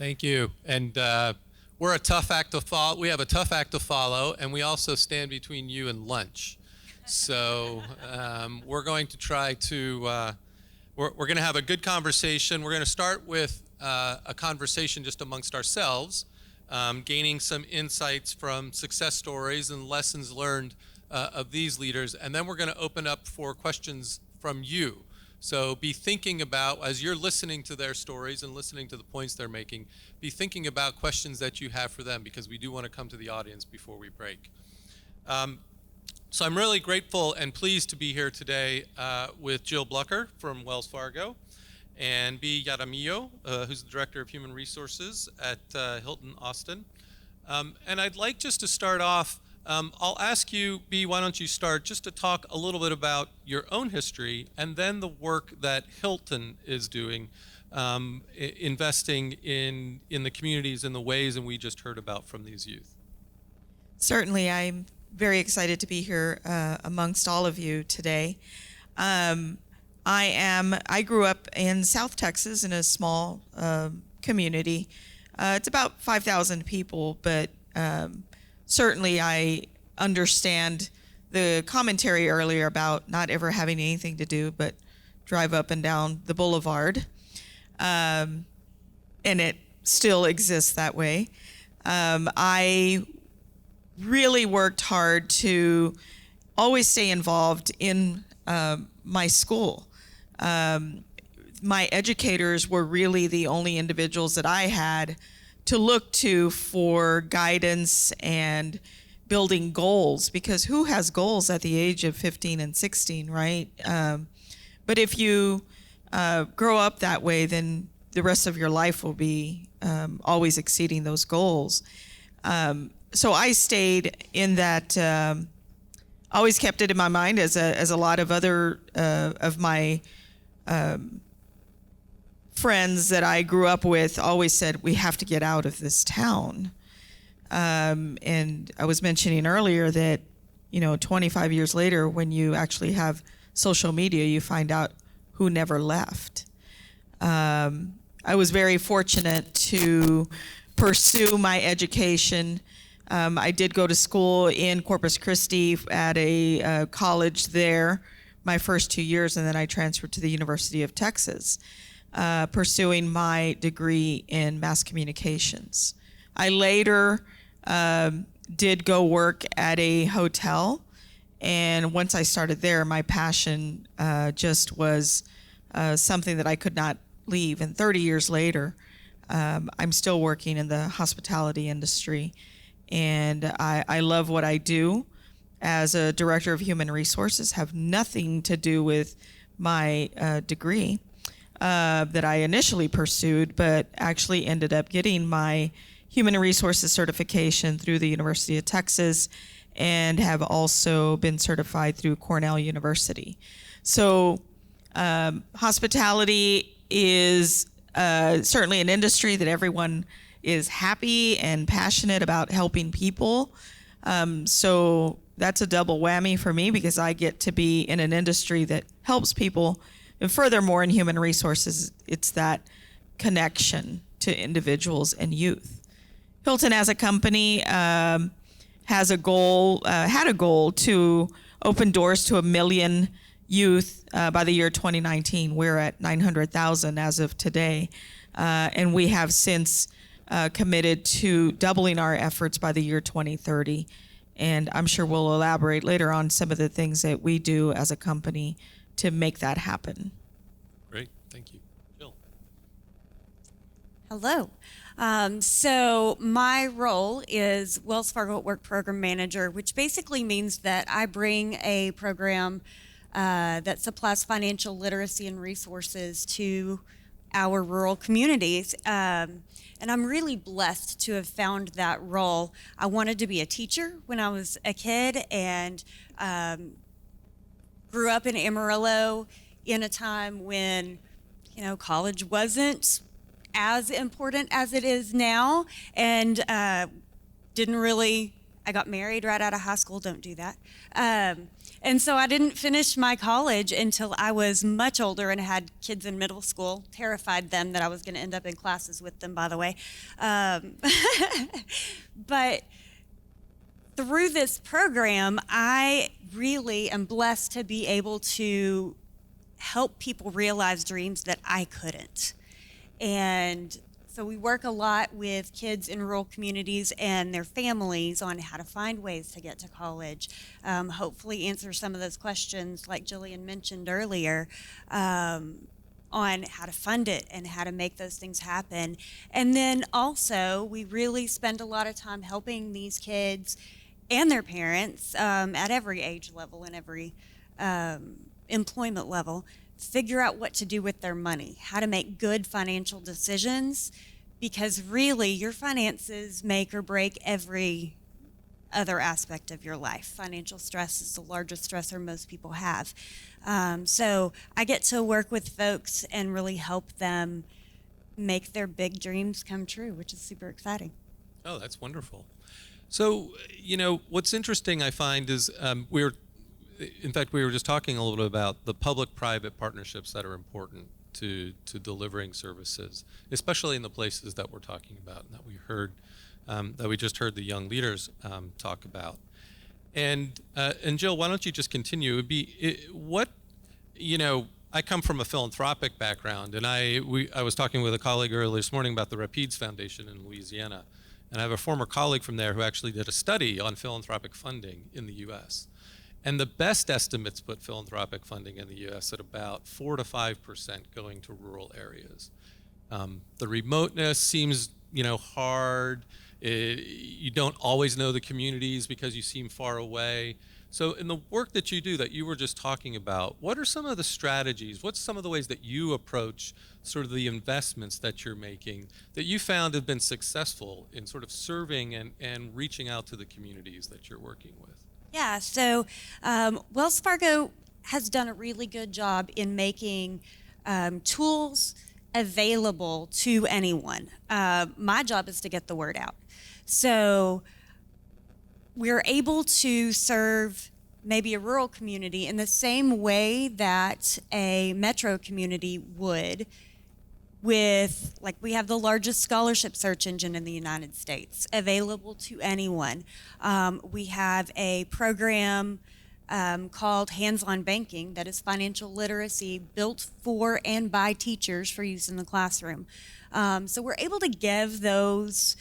Thank you. And we're a tough act to follow. We have a tough act to follow, and we also stand between you and lunch. So we're going to try to, we're going to have a good conversation. We're going to start with a conversation just amongst ourselves, gaining some insights from success stories and lessons learned of these leaders. And then we're going to open up for questions from you. So be thinking about, as you're listening to their stories and listening to the points they're making, be thinking about questions that you have for them, because we do want to come to the audience before we break. So I'm really grateful and pleased to be here today with Jill Blucker from Wells Fargo, and B. Yaramillo, who's the Director of Human Resources at Hilton Austin. And I'd like just to start off, I'll ask you, B, why don't you start just to talk a little bit about your own history and then the work that Hilton is doing, investing in the communities in the ways and we just heard about from these youth. Certainly, I'm very excited to be here amongst all of you today. I grew up in South Texas in a small community. It's about 5,000 people, but certainly I understand the commentary earlier about not ever having anything to do but drive up and down the boulevard. And it still exists that way. I really worked hard to always stay involved in my school. My educators were really the only individuals that I had to look to for guidance and building goals, because who has goals at the age of 15 and 16, right? But if you grow up that way, then the rest of your life will be always exceeding those goals. So I stayed in that, always kept it in my mind, as a lot of other of my friends that I grew up with always said, we have to get out of this town. And I was mentioning earlier that, 25 years later, when you actually have social media, you find out who never left. I was very fortunate to pursue my education. I did go to school in Corpus Christi at a college there my first 2 years, and then I transferred to the University of Texas, pursuing my degree in mass communications. I later did go work at a hotel, and once I started there, my passion just was something that I could not leave. And 30 years later, I'm still working in the hospitality industry, and I love what I do. As a director of human resources, have nothing to do with my degree that I initially pursued, but actually ended up getting my human resources certification through the University of Texas, and have also been certified through Cornell University. So hospitality is certainly an industry that everyone is happy and passionate about helping people. So that's a double whammy for me, because I get to be in an industry that helps people. And furthermore, in human resources, it's that connection to individuals and youth. Hilton as a company has a goal, had a goal to open doors to 1 million youth by the year 2019. We're at 900,000 as of today. And we have since committed to doubling our efforts by the year 2030. And I'm sure we'll elaborate later on some of the things that we do as a company to make that happen. Great, thank you. Jill. Hello. So my role is Wells Fargo at Work Program Manager, which basically means that I bring a program that supplies financial literacy and resources to our rural communities. And I'm really blessed to have found that role. I wanted to be a teacher when I was a kid, and grew up in Amarillo in a time when, college wasn't as important as it is now, and I got married right out of high school. Don't do that. And so I didn't finish my college until I was much older and had kids in middle school. Terrified them that I was going to end up in classes with them, by the way. But through this program, I really am blessed to be able to help people realize dreams that I couldn't. And so we work a lot with kids in rural communities and their families on how to find ways to get to college, hopefully answer some of those questions like Jillian mentioned earlier, on how to fund it and how to make those things happen. And then also we really spend a lot of time helping these kids and their parents at every age level and every employment level figure out what to do with their money, how to make good financial decisions, because really your finances make or break every other aspect of your life. Financial stress is the largest stressor most people have. So I get to work with folks and really help them make their big dreams come true, which is super exciting. Oh, that's wonderful. So, what's interesting I find is we were just talking a little bit about the public-private partnerships that are important to delivering services, especially in the places that we're talking about and that we just heard the young leaders talk about. And Jill, why don't you just continue? I come from a philanthropic background, and I was talking with a colleague earlier this morning about the Rapides Foundation in Louisiana, and I have a former colleague from there who actually did a study on philanthropic funding in the U.S. And the best estimates put philanthropic funding in the U.S. at about 4 to 5% going to rural areas. The remoteness seems, hard. You don't always know the communities because you seem far away. So in the work that you do that you were just talking about, what are some of the strategies? What's some of the ways that you approach sort of the investments that you're making that you found have been successful in sort of serving and reaching out to the communities that you're working with? Yeah, so Wells Fargo has done a really good job in making tools available to anyone. My job is to get the word out. So we're able to serve maybe a rural community in the same way that a metro community would, with, like, we have the largest scholarship search engine in the United States, available to anyone. We have a program called Hands-On Banking that is financial literacy built for and by teachers for use in the classroom. So we're able to give those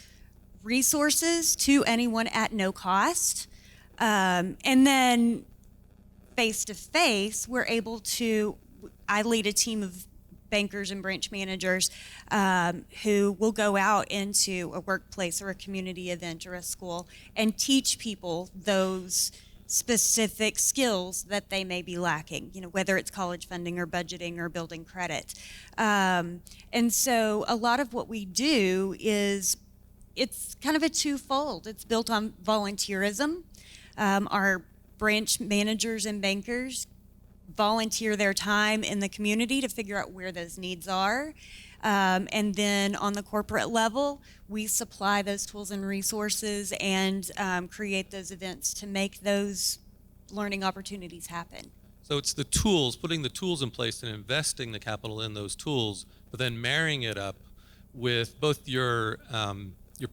resources to anyone at no cost. And then face-to-face, we're able to, I lead a team of bankers and branch managers who will go out into a workplace or a community event or a school and teach people those specific skills that they may be lacking, whether it's college funding or budgeting or building credit. And so a lot of what we do is, it's kind of a twofold. It's built on volunteerism. Our branch managers and bankers volunteer their time in the community to figure out where those needs are. And then on the corporate level, we supply those tools and resources and create those events to make those learning opportunities happen. So it's the tools, putting the tools in place and investing the capital in those tools, but then marrying it up with both your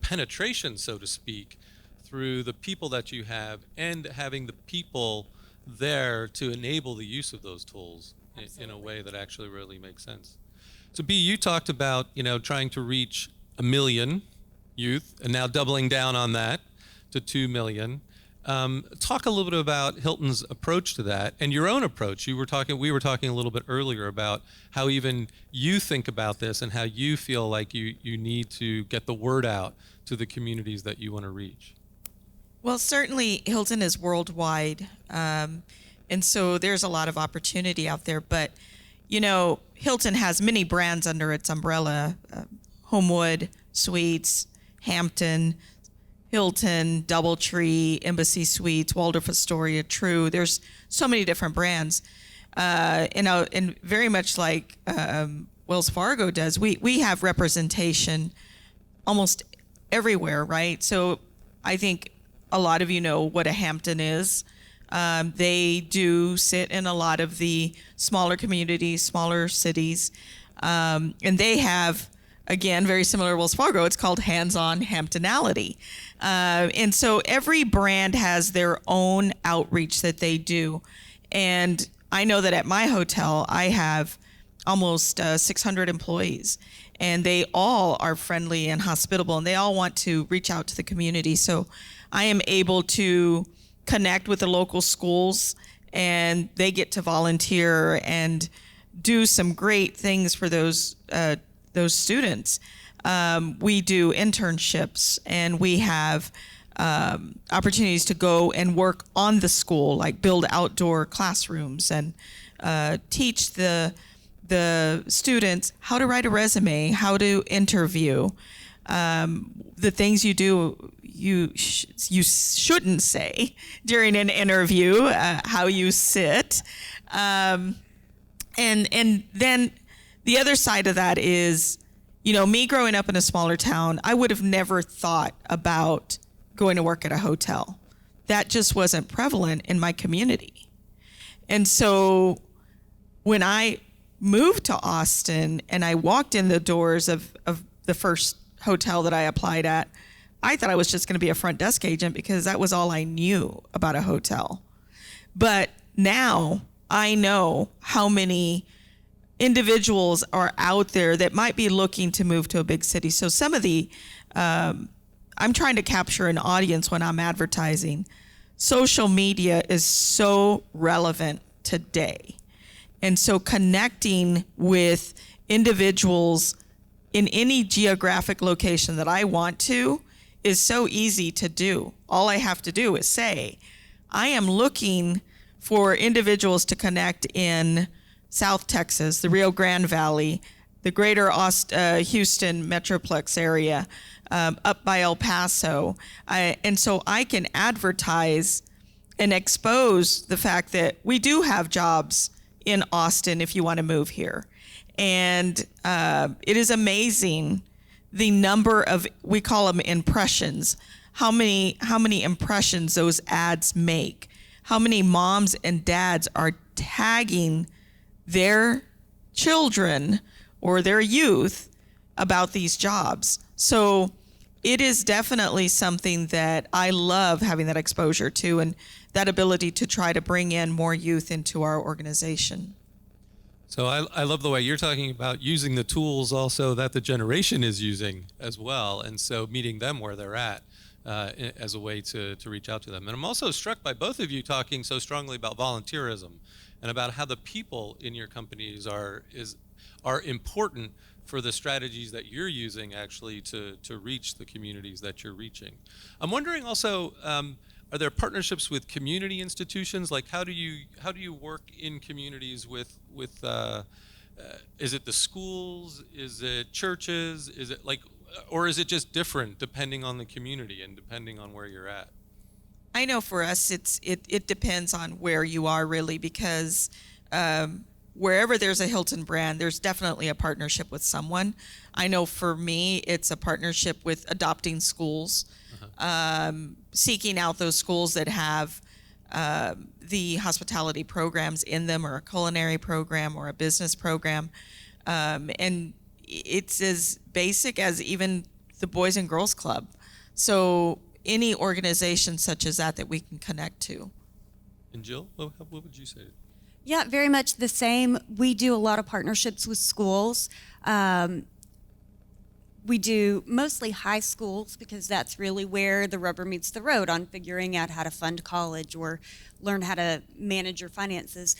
penetration, so to speak, through the people that you have and having the people there to enable the use of those tools in a way that actually really makes sense. So B, you talked about, trying to reach 1 million youth and now doubling down on that to 2 million. Talk a little bit about Hilton's approach to that and your own approach. We were talking a little bit earlier about how even you think about this and how you feel like you need to get the word out to the communities that you want to reach. Well, certainly Hilton is worldwide, and so there's a lot of opportunity out there. But, Hilton has many brands under its umbrella: Homewood Suites, Hampton, Hilton, DoubleTree, Embassy Suites, Waldorf Astoria, True. There's so many different brands, and very much like Wells Fargo does, we have representation almost everywhere, right? So I think a lot of you know what a Hampton is. They do sit in a lot of the smaller communities, smaller cities, and they have, again, very similar to Wells Fargo, it's called hands-on Hamptonality. And so every brand has their own outreach that they do. And I know that at my hotel, I have almost 600 employees, and they all are friendly and hospitable, and they all want to reach out to the community. So I am able to connect with the local schools, and they get to volunteer and do some great things for those students. We do internships, and we have opportunities to go and work on the school, like build outdoor classrooms and teach the students how to write a resume, how to interview, the things you do you shouldn't say during an interview, how you sit, and then the other side of that is, me growing up in a smaller town, I would have never thought about going to work at a hotel. That just wasn't prevalent in my community. And so when I moved to Austin and I walked in the doors of the first hotel that I applied at, I thought I was just going to be a front desk agent because that was all I knew about a hotel. But now I know how many individuals are out there that might be looking to move to a big city. So some of the, I'm trying to capture an audience when I'm advertising. Social media is so relevant today. And so connecting with individuals in any geographic location that I want to is so easy to do. All I have to do is say, I am looking for individuals to connect in South Texas, the Rio Grande Valley, the greater Houston Metroplex area, up by El Paso. And so I can advertise and expose the fact that we do have jobs in Austin if you want to move here. And it is amazing the number of, we call them impressions, how many impressions those ads make, how many moms and dads are tagging their children or their youth about these jobs. So it is definitely something that I love having that exposure to, and that ability to try to bring in more youth into our organization. So I love the way you're talking about using the tools also that the generation is using as well, and so meeting them where they're at as a way to reach out to them. And I'm also struck by both of you talking so strongly about volunteerism and about how the people in your companies are important for the strategies that you're using actually to reach the communities that you're reaching. I'm wondering also, are there partnerships with community institutions? Like how do you work in communities with is it the schools? Is it churches? Is it or is it just different depending on the community and depending on where you're at? I know for us, it depends on where you are really, because wherever there's a Hilton brand, there's definitely a partnership with someone. I know for me, it's a partnership with adopting schools, seeking out those schools that have the hospitality programs in them, or a culinary program or a business program. And it's as basic as even the Boys and Girls Club. So any organization such as that we can connect to. And Jill, what would you say? Yeah, very much the same. We do a lot of partnerships with schools. We do mostly high schools because that's really where the rubber meets the road on figuring out how to fund college or learn how to manage your finances.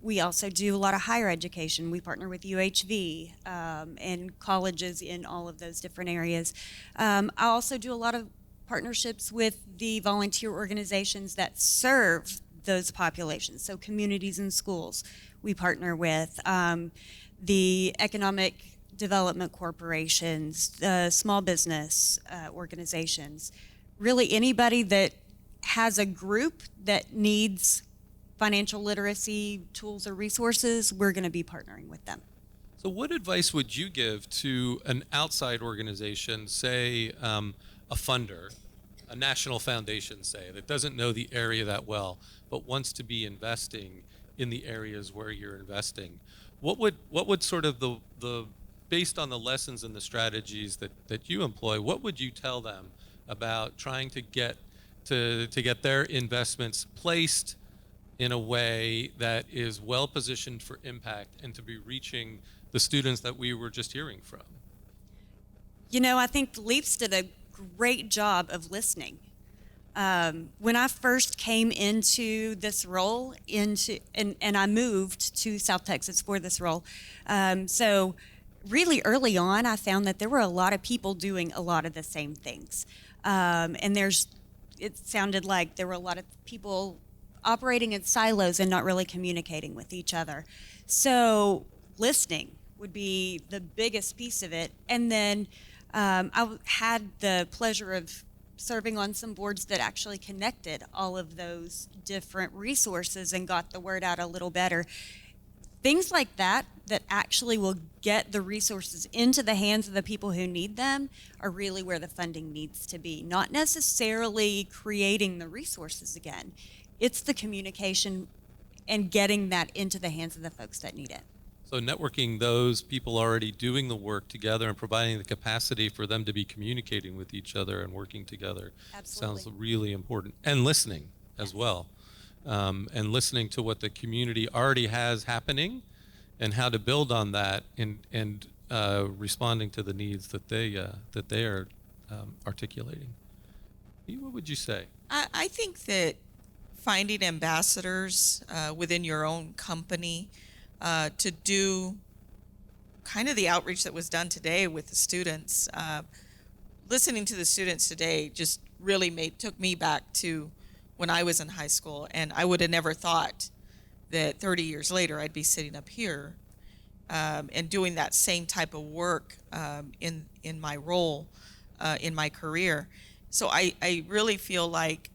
We also do a lot of higher education. We partner with UHV and colleges in all of those different areas. I also do a lot of partnerships with the volunteer organizations that serve those populations, so communities and schools. We partner with the economic development corporations, the small business organizations, really anybody that has a group that needs financial literacy tools or resources, we're going to be partnering with them. So what advice would you give to an outside organization, say a funder, a national foundation, say, that doesn't know the area that well, but wants to be investing in the areas where you're investing, what would sort of the based on the lessons and the strategies that you employ, what would you tell them about trying to get their investments placed in a way that is well positioned for impact and to be reaching the students that we were just hearing from? I think Leaps did a great job of listening. When I first came into this role, and I moved to South Texas for this role, so really early on, I found that there were a lot of people doing a lot of the same things, and it sounded like there were a lot of people operating in silos and not really communicating with each other. So listening would be the biggest piece of it, and then I had the pleasure of serving on some boards that actually connected all of those different resources and got the word out a little better. Things like that actually will get the resources into the hands of the people who need them are really where the funding needs to be. Not necessarily creating the resources again. It's the communication and getting that into the hands of the folks that need it. So networking those people already doing the work together and providing the capacity for them to be communicating with each other and working together. Absolutely. Sounds really important. And listening as well. And listening to what the community already has happening and how to build on that and responding to the needs that they are articulating. What would you say? I think that finding ambassadors within your own company to do kind of the outreach that was done today with the students. Listening to the students today just really took me back to when I was in high school, and I would have never thought that 30 years later I'd be sitting up here and doing that same type of work in my role in my career. So I really feel like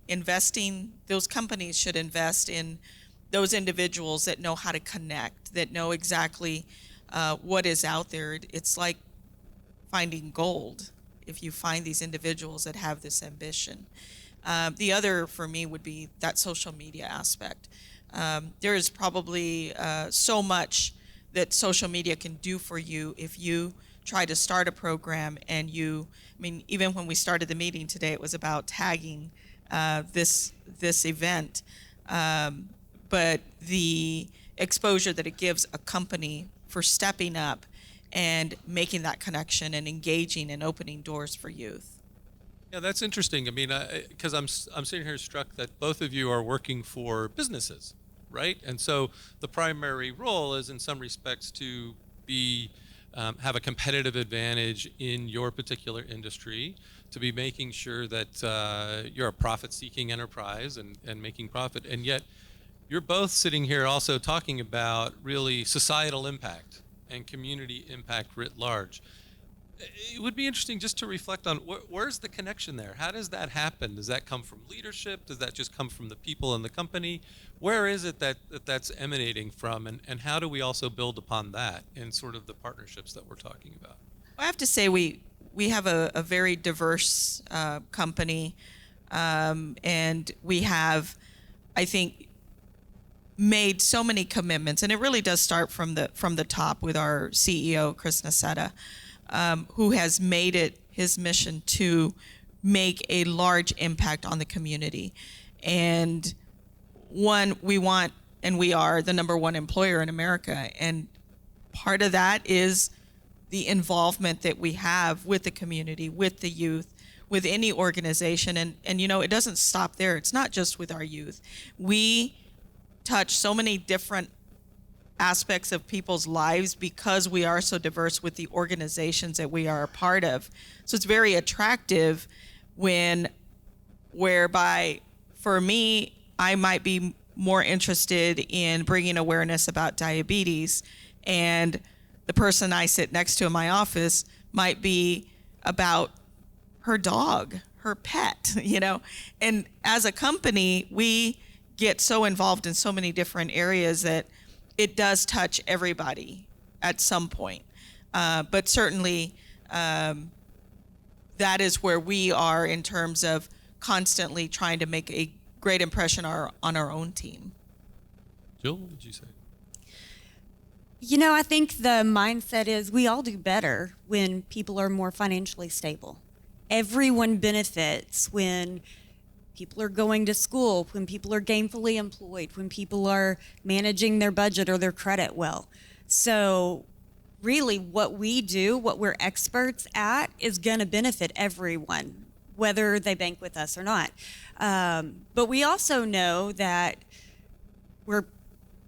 those companies should invest in those individuals that know how to connect, that know exactly what is out there. It's like finding gold if you find these individuals that have this ambition. The other for me would be that social media aspect. There is probably so much that social media can do for you if you try to start a program and even when we started the meeting today, it was about tagging this event. But the exposure that it gives a company for stepping up and making that connection and engaging and opening doors for youth. Yeah, that's interesting. Because I'm sitting here struck that both of you are working for businesses, right? And so the primary role is in some respects to be have a competitive advantage in your particular industry, to be making sure that you're a profit-seeking enterprise and making profit. And yet you're both sitting here also talking about really societal impact and community impact writ large. It would be interesting just to reflect on where's the connection there? How does that happen? Does that come from leadership? Does that just come from the people in the company? Where is it that's emanating from, and how do we also build upon that in sort of the partnerships that we're talking about? I have to say we have a very diverse company, and we have, I think, made so many commitments, and it really does start from the top with our CEO, Chris Nacetta, who has made it his mission to make a large impact on the community. And we want, and we are the number one employer in America, and part of that is the involvement that we have with the community, with the youth, with any organization. And it doesn't stop there. It's not just with our youth. We touch so many different aspects of people's lives because we are so diverse with the organizations that we are a part of. So it's very attractive whereby for me, I might be more interested in bringing awareness about diabetes, and the person I sit next to in my office might be about her dog, her pet, And as a company, we get so involved in so many different areas that it does touch everybody at some point. But certainly that is where we are in terms of constantly trying to make a great impression on our own team. Jill, what would you say? I think the mindset is we all do better when people are more financially stable. Everyone benefits when people are going to school, when people are gainfully employed, when people are managing their budget or their credit well. So really what we do, what we're experts at, is going to benefit everyone, whether they bank with us or not. But we also know that we're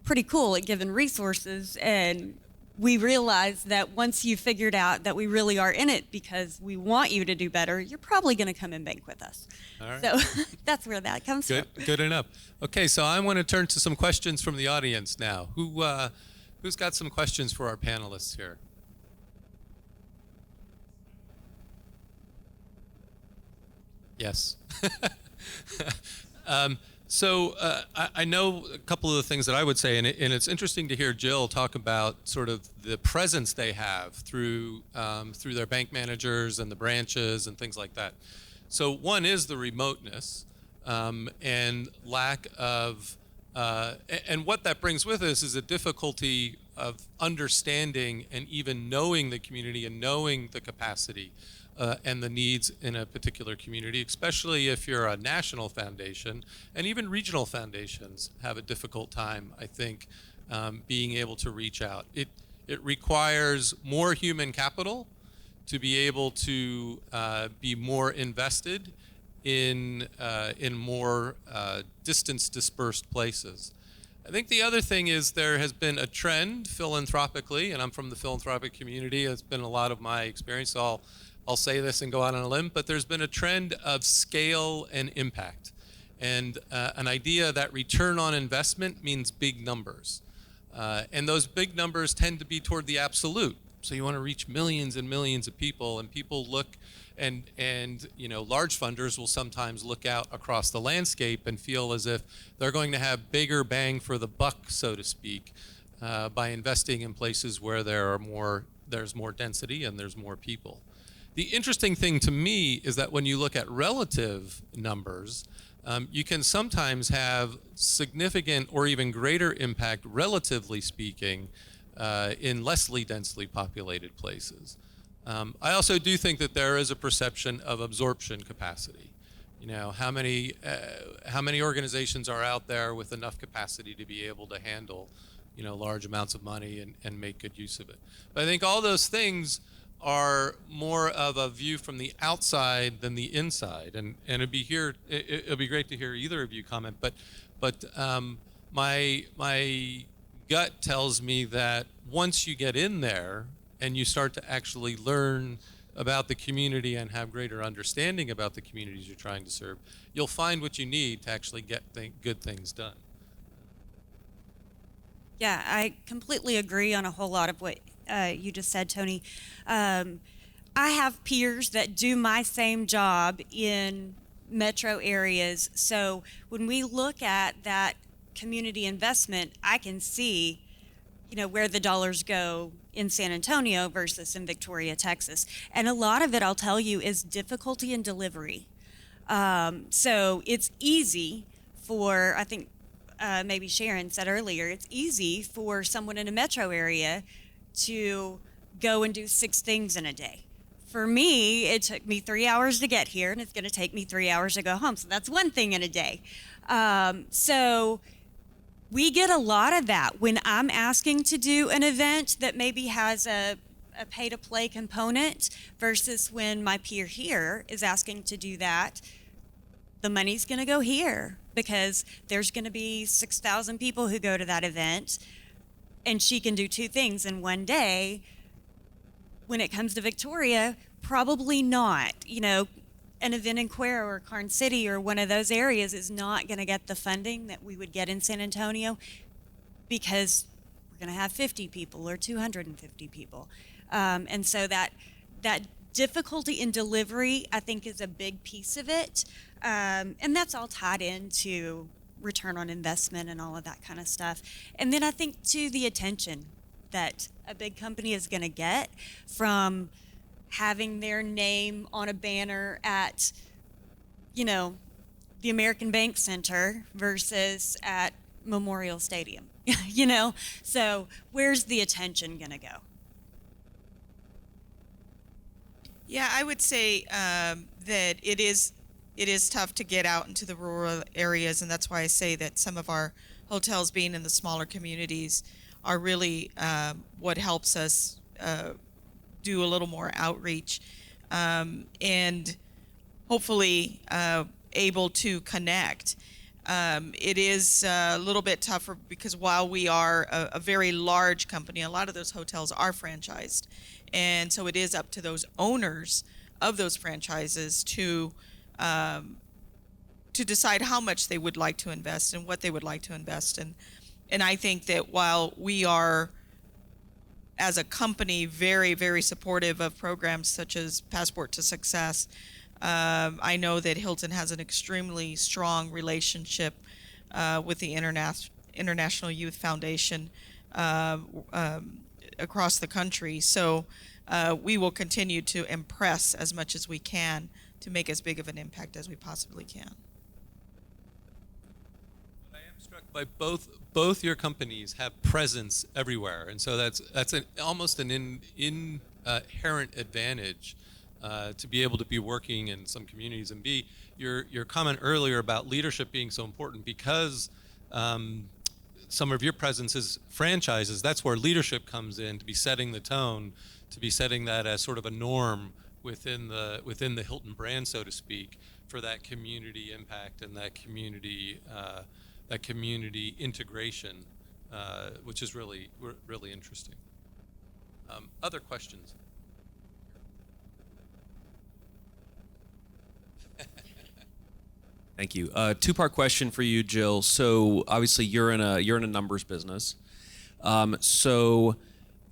pretty cool at giving resources, and we realize that once you've figured out that we really are in it because we want you to do better, you're probably going to come and bank with us. All right. So that's where that comes from. Good enough. Okay, so I want to turn to some questions from the audience now. Who's got some questions for our panelists here? Yes. So I know a couple of the things that I would say, and it's interesting to hear Jill talk about sort of the presence they have through their bank managers and the branches and things like that. So one is the remoteness and lack of, and what that brings with us is a difficulty of understanding and even knowing the community and knowing the capacity and the needs in a particular community, especially if you're a national foundation, and even regional foundations have a difficult time, I think, being able to reach out. It requires more human capital to be able to be more invested in more distance dispersed places. I think the other thing is there has been a trend philanthropically, and I'm from the philanthropic community. It's been a lot of my experience. So I'll say this and go out on a limb, but there's been a trend of scale and impact, and an idea that return on investment means big numbers. And those big numbers tend to be toward the absolute. So you want to reach millions and millions of people, and people look, and large funders will sometimes look out across the landscape and feel as if they're going to have bigger bang for the buck, so to speak, by investing in places where there's more density and there's more people. The interesting thing to me is that when you look at relative numbers, you can sometimes have significant or even greater impact, relatively speaking, in less densely populated places. I also do think that there is a perception of absorption capacity. How many organizations are out there with enough capacity to be able to handle, large amounts of money and make good use of it. But I think all those things are more of a view from the outside than the inside, and it'd be great to hear either of you comment. But my gut tells me that once you get in there and you start to actually learn about the community and have greater understanding about the communities you're trying to serve, you'll find what you need to actually get good things done. Yeah, I completely agree on a whole lot of what you just said, Tony. I have peers that do my same job in metro areas. So when we look at that community investment, I can see, where the dollars go in San Antonio versus in Victoria, Texas. And a lot of it, I'll tell you, is difficulty in delivery. So it's easy for, I think maybe Sharon said earlier, it's easy for someone in a metro area to go and do 6 things in a day. For me, it took me 3 hours to get here, and it's going to take me 3 hours to go home. So that's 1 thing in a day. So we get a lot of that when I'm asking to do an event that maybe has a pay-to-play component versus when my peer here is asking to do that. The money's going to go here because there's going to be 6,000 people who go to that event, and she can do 2 things in 1 day. When it comes to Victoria, probably not. An event in Cuero or Carn City or one of those areas is not going to get the funding that we would get in San Antonio because we're going to have 50 people or 250 people. And so that difficulty in delivery, I think, is a big piece of it. And that's all tied into return on investment and all of that kind of stuff. And then I think, too, the attention that a big company is going to get from having their name on a banner at, the American Bank Center versus at Memorial Stadium, So where's the attention going to go? Yeah, I would say that it is tough to get out into the rural areas, and that's why I say that some of our hotels being in the smaller communities are really what helps us do a little more outreach and hopefully able to connect. It is a little bit tougher because while we are a very large company, a lot of those hotels are franchised. And so it is up to those owners of those franchises to decide how much they would like to invest and what they would like to invest in. And I think that while we are, as a company, very, very supportive of programs such as Passport to Success, I know that Hilton has an extremely strong relationship with the International Youth Foundation across the country. So we will continue to impress as much as we can to make as big of an impact as we possibly can. I am struck by both your companies have presence everywhere, and so that's almost an inherent advantage to be able to be working in some communities. And B, your comment earlier about leadership being so important because some of your presence is franchises. That's where leadership comes in, to be setting the tone, to be setting that as sort of a norm within the Hilton brand, so to speak, for that community impact and that community integration, which is really interesting. Other questions? Thank you. Two-part question for you, Jill. So obviously you're in a numbers business. So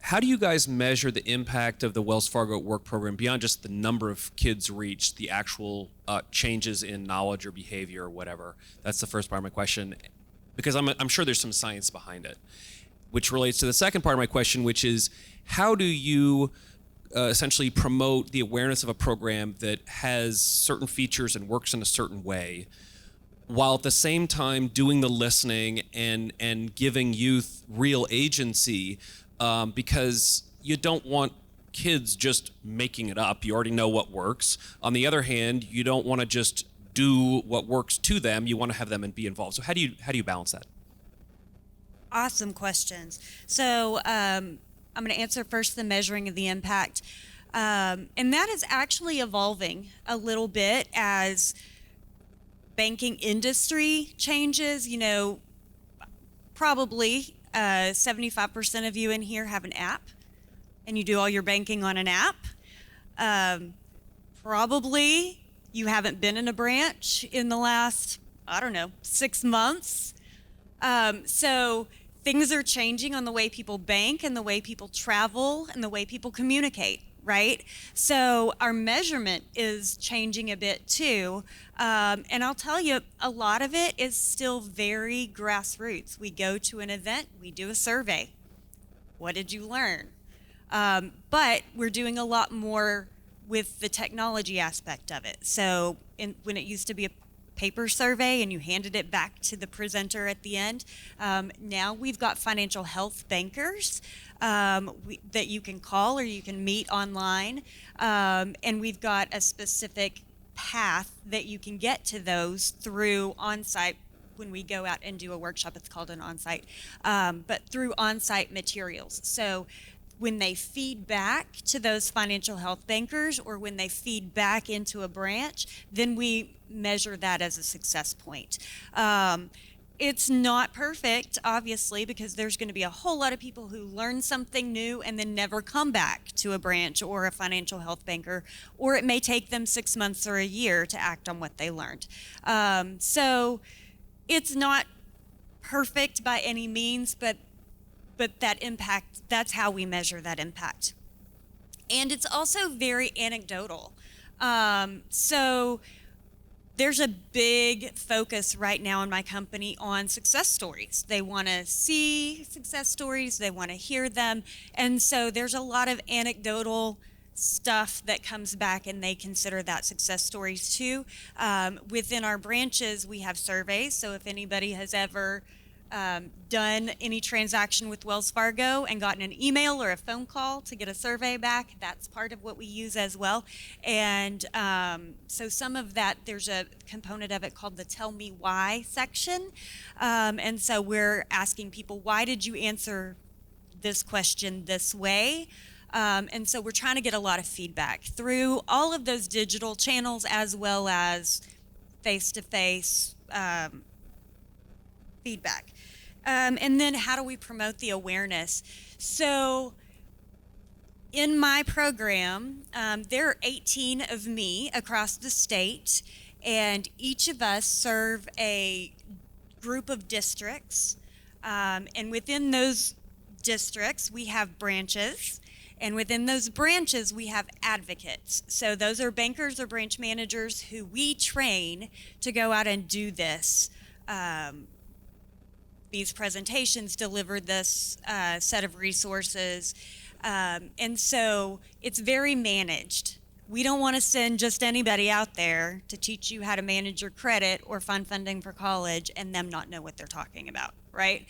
how do you guys measure the impact of the Wells Fargo at Work program beyond just the number of kids reached, the actual changes in knowledge or behavior or whatever? That's the first part of my question, because I'm sure there's some science behind it, which relates to the second part of my question, which is how do you essentially promote the awareness of a program that has certain features and works in a certain way, while at the same time doing the listening and giving youth real agency, because you don't want kids just making it up. You already know what works. On the other hand, you don't want to just do what works to them. You want to have them and be involved. So how do you balance that? Awesome questions. So I'm going to answer first the measuring of the impact. And that is actually evolving a little bit as banking industry changes. Probably 75% of you in here have an app, and you do all your banking on an app. Probably you haven't been in a branch in the last, 6 months. So things are changing on the way people bank and the way people travel and the way people communicate, right? So our measurement is changing a bit too. And I'll tell you, a lot of it is still very grassroots. We go to an event, we do a survey. What did you learn? But we're doing a lot more with the technology aspect of it. So when it used to be a paper survey and you handed it back to the presenter at the end, now we've got financial health bankers that you can call or you can meet online, and we've got a specific path that you can get to those through on-site. When we go out and do a workshop, it's called an on-site, but through on-site materials. So when they feed back to those financial health bankers or when they feed back into a branch, then we measure that as a success point. It's not perfect, obviously, because there's going to be a whole lot of people who learn something new and then never come back to a branch or a financial health banker, or it may take them 6 months or a year to act on what they learned. So it's not perfect by any means, but that impact, that's how we measure that impact. And it's also very anecdotal. So there's a big focus right now in my company on success stories. They want to see success stories, they want to hear them. And so there's a lot of anecdotal stuff that comes back, and they consider that success stories too. Within our branches, we have surveys. So if anybody has ever done any transaction with Wells Fargo and gotten an email or a phone call to get a survey back, that's part of what we use as well. And so some of that, there's a component of it called the Tell Me Why section. And so we're asking people, why did you answer this question this way? And so we're trying to get a lot of feedback through all of those digital channels, as well as face-to-face feedback. And then how do we promote the awareness? So in my program, there are 18 of me across the state, and each of us serve a group of districts. And within those districts, we have branches. And within those branches, we have advocates. So those are bankers or branch managers who we train to go out and do this. These presentations, deliver this set of resources. And so it's very managed. We don't want to send just anybody out there to teach you how to manage your credit or fund funding for college and them not know what they're talking about, right?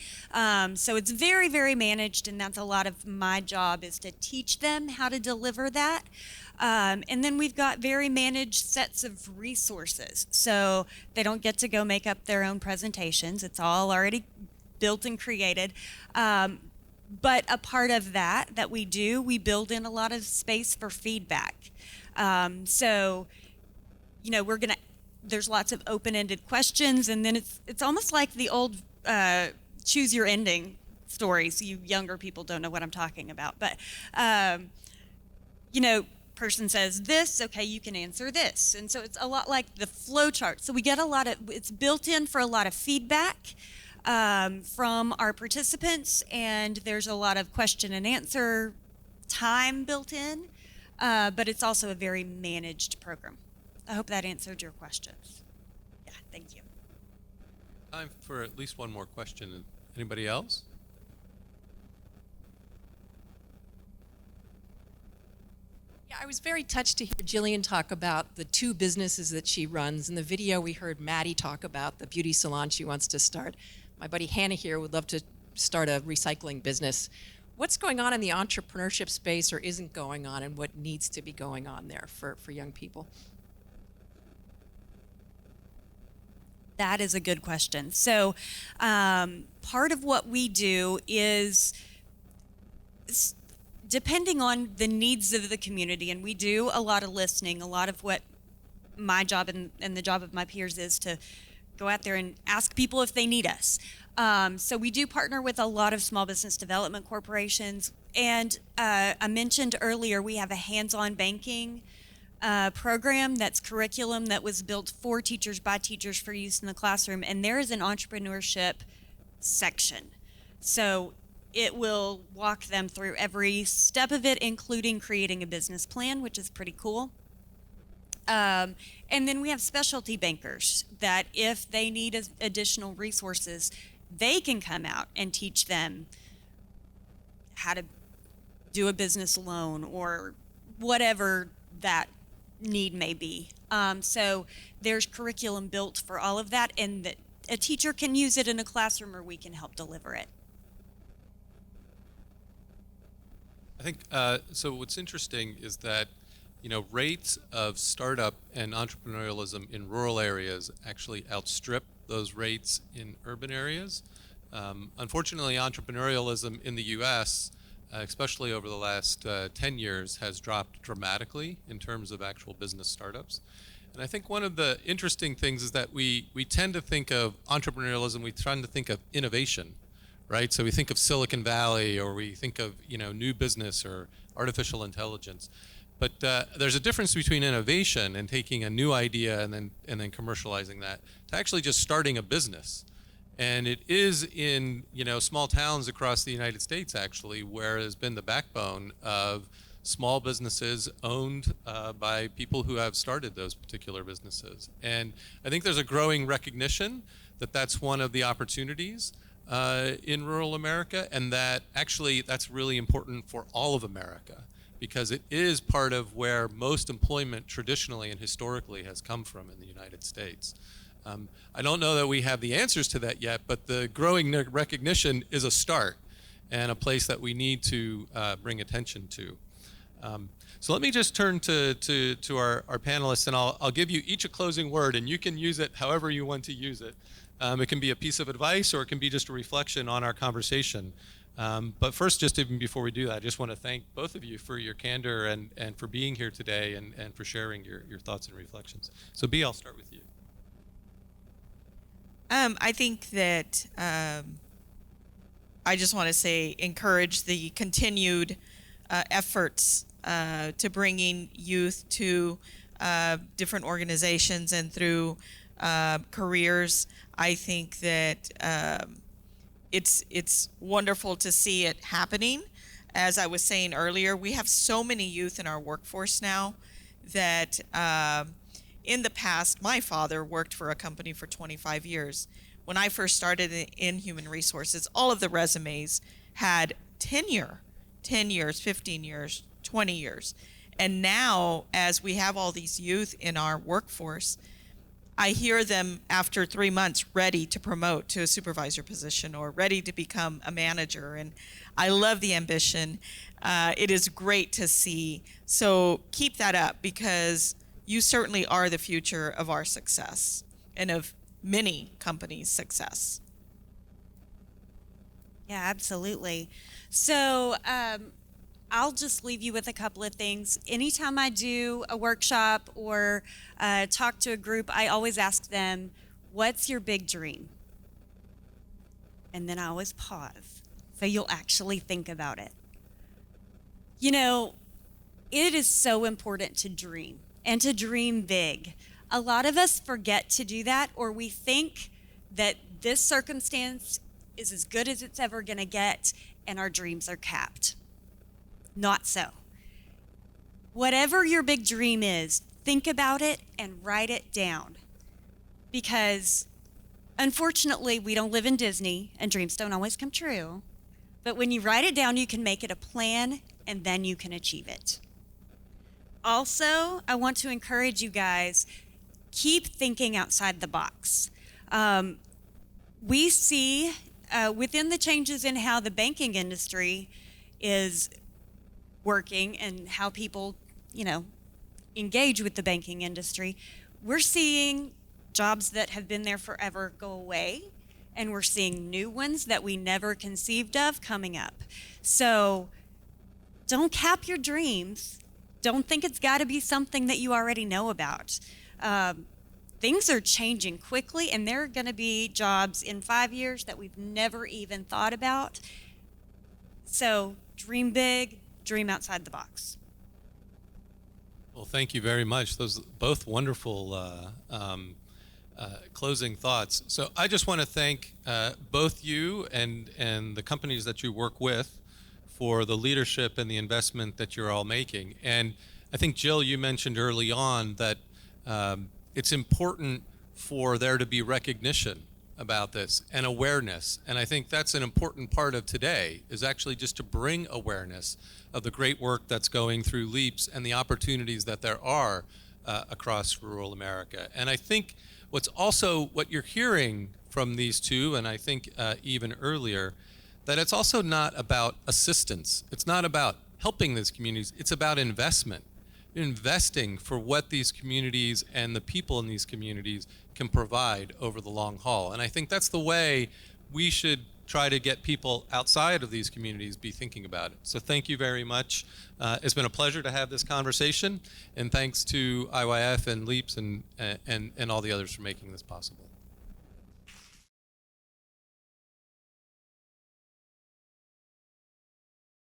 So it's very, very managed, and that's a lot of my job, is to teach them how to deliver that. And then we've got very managed sets of resources. So they don't get to go make up their own presentations. It's all already built and created. But a part of that we do, we build in a lot of space for feedback. So, you know, there's lots of open-ended questions, and then it's almost like the old choose your ending stories. You younger people don't know what I'm talking about, but, you know, person says this, okay, you can answer this. And so it's a lot like the flow chart. So we get it's built in for a lot of feedback from our participants, and there's a lot of question and answer time built in, but it's also a very managed program. I hope that answered your questions. Yeah, thank you. Time for at least one more question. Anybody else? Yeah, I was very touched to hear Jillian talk about the 2 businesses that she runs. In the video, we heard Maddie talk about the beauty salon she wants to start. My buddy Hannah here would love to start a recycling business. What's going on in the entrepreneurship space, or isn't going on, and what needs to be going on there for young people? That is a good question. So part of what we do is, depending on the needs of the community, and we do a lot of listening. A lot of what my job and the job of my peers is to go out there and ask people if they need us. So we do partner with a lot of small business development corporations. And I mentioned earlier, we have a hands-on banking program that's curriculum that was built for teachers by teachers for use in the classroom. And there is an entrepreneurship section. So it will walk them through every step of it, including creating a business plan, which is pretty cool. And then we have specialty bankers that if they need additional resources, they can come out and teach them how to do a business loan or whatever that need may be. So there's curriculum built for all of that, and that a teacher can use it in a classroom, or we can help deliver it. I think, so what's interesting is that, you know, rates of startup and entrepreneurialism in rural areas actually outstrip those rates in urban areas. Unfortunately, entrepreneurialism in the U.S., especially over the last 10 years, has dropped dramatically in terms of actual business startups. And I think one of the interesting things is that we tend to think of entrepreneurialism, we tend to think of innovation, right? So we think of Silicon Valley, or we think of, you know, new business or artificial intelligence. But there's a difference between innovation and taking a new idea and then commercializing that to actually just starting a business. And it is in, you know, small towns across the United States actually where has been the backbone of small businesses owned by people who have started those particular businesses. And I think there's a growing recognition that that's one of the opportunities in rural America, and that actually that's really important for all of America. because it is part of where most employment traditionally and historically has come from in the United States. I don't know that we have the answers to that yet, but the growing recognition is a start and a place that we need to bring attention to. So let me just turn to our panelists, and I'll give you each a closing word, and you can use it however you want to use it. It can be a piece of advice, or it can be just a reflection on our conversation. But first, just even before we do that, I just want to thank both of you for your candor and for being here today and for sharing your thoughts and reflections. So Bea, I'll start with you. I think that I just want to say encourage the continued efforts to bringing youth to different organizations and through careers. I think that it's wonderful to see it happening. As I was saying earlier, we have so many youth in our workforce now that in the past, my father worked for a company for 25 years. When I first started in human resources, all of the resumes had tenure, 10 years, 15 years, 20 years. And now, as we have all these youth in our workforce, I hear them after 3 months ready to promote to a supervisor position or ready to become a manager. And I love the ambition. It is great to see. So keep that up, because you certainly are the future of our success and of many companies' success. Yeah, absolutely. So I'll just leave you with a couple of things. Anytime I do a workshop or talk to a group, I always ask them, what's your big dream? And then I always pause, so you'll actually think about it. You know, it is so important to dream and to dream big. A lot of us forget to do that, or we think that this circumstance is as good as it's ever going to get, and our dreams are capped. Not so. Whatever your big dream is, think about it and write it down. Because unfortunately, we don't live in Disney, and dreams don't always come true. But when you write it down, you can make it a plan, and then you can achieve it. Also, I want to encourage you guys, keep thinking outside the box. We see within the changes in how the banking industry is working and how people, engage with the banking industry, we're seeing jobs that have been there forever go away, and we're seeing new ones that we never conceived of coming up. So don't cap your dreams. Don't think it's got to be something that you already know about. Things are changing quickly, and there are going to be jobs in 5 years that we've never even thought about. So dream big, dream outside the box. Well, thank you very much. Those both wonderful closing thoughts. So I just want to thank both you and the companies that you work with for the leadership and the investment that you're all making. And I think, Jill, you mentioned early on that it's important for there to be recognition about this and awareness. And I think that's an important part of today, is actually just to bring awareness of the great work that's going through LEAPS and the opportunities that there are across rural America. And I think what you're hearing from these two, and I think even earlier, that it's also not about assistance. It's not about helping these communities. It's about investment. Investing for what these communities and the people in these communities can provide over the long haul. And I think that's the way we should try to get people outside of these communities be thinking about it. So thank you very much. It's been a pleasure to have this conversation, and thanks to IYF and LEAPS and all the others for making this possible.